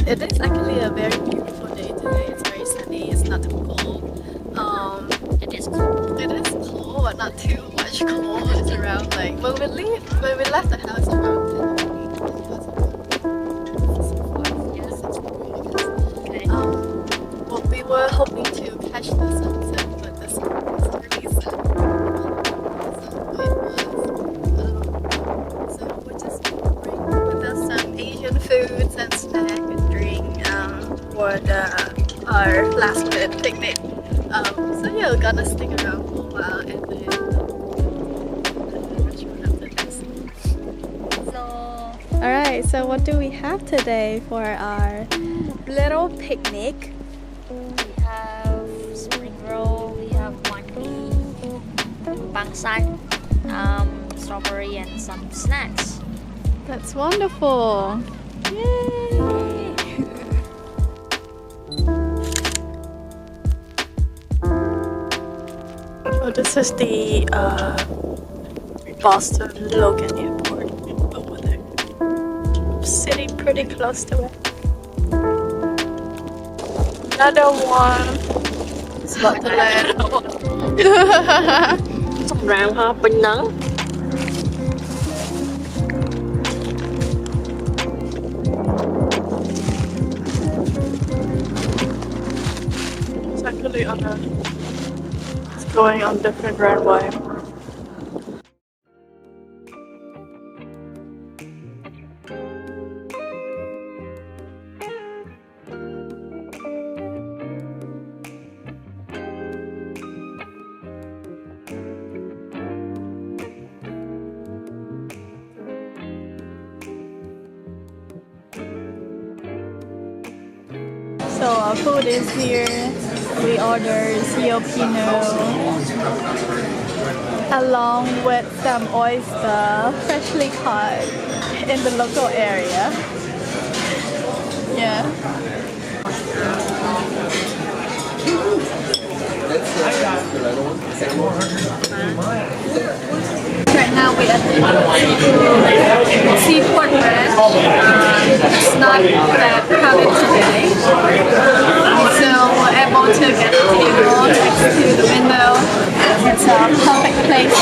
it is actually a very beautiful day today. It's very sunny. It's not too cold. It is cold. It is cold, but not too much cold. It's around like when we left the house around 10 Yes. Okay. well, we were hoping to catch the sunset, but the sun was really set. So we're just bringing with us some Asian foods and snack and drink for our last minute picnic. So yeah, we're gonna stick around for a while and then the restaurant after this. So Alright, so what do we have today for our little picnic? we have spring roll, we have one pea, bangsai, strawberry, and some snacks. That's wonderful! Yay! Oh, this is the Boston Logan Airport over there. Sitting pretty close to it. Another one. It's about to land. Some round hop bánh nắng. It's actually it's going on different runway. So our food is here. We ordered Filipino along with some oyster, freshly caught in the local area. Yeah. Right now we're at the seaport branch. It's not that crowded today, so we're able to get a table next to the window. It's a perfect place.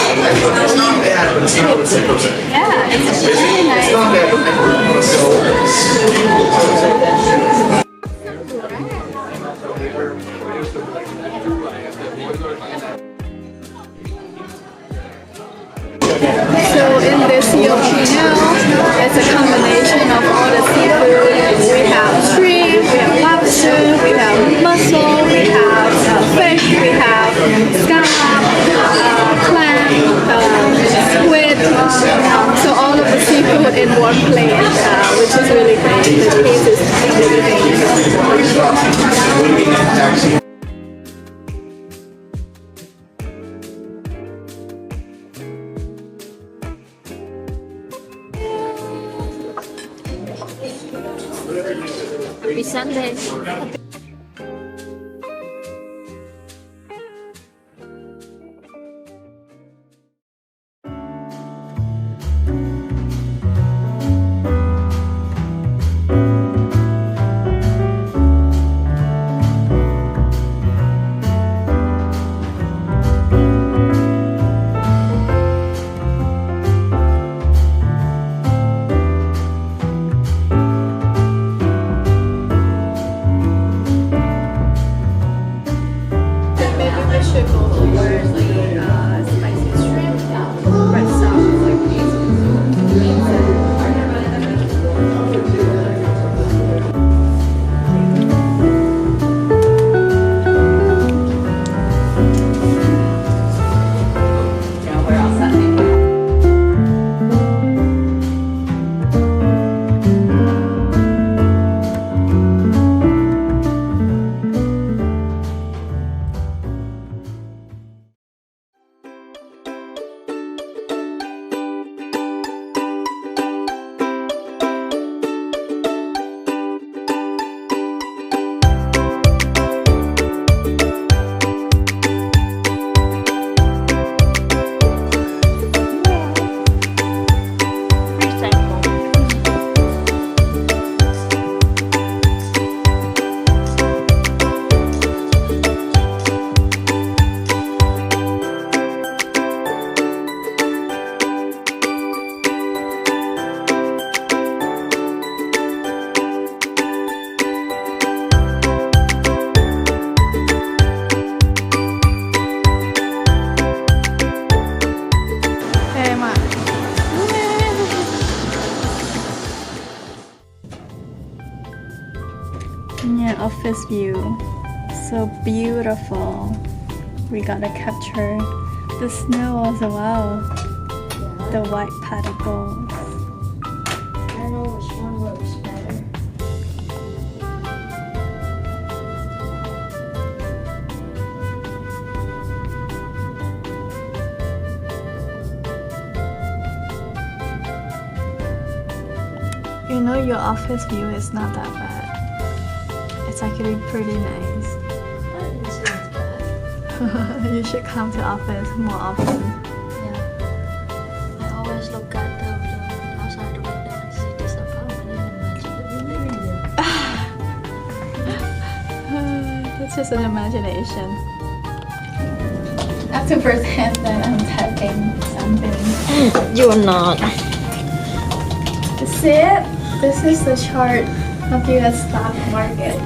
Yeah, it's really nice. So in this Filipino, it's a combination of all the seafood. We have shrimp, we have lobster, we have mussel, we have fish, we have scallop, clam, squid. So all of the seafood in one plate, which is really great. The taste is really great. Happy Sunday. Yeah, office view. So beautiful. We gotta capture the snow as well. The white particles. I don't know which one looks better. You know your office view is not that bad. It's actually pretty nice. I didn't say it's bad. You should come to office more often. Yeah. I always look at the outside the window and see this apartment and imagine that we live in there. That's just an imagination. I have to pretend that I'm typing something. You're not. See it? This is the chart of US stock market.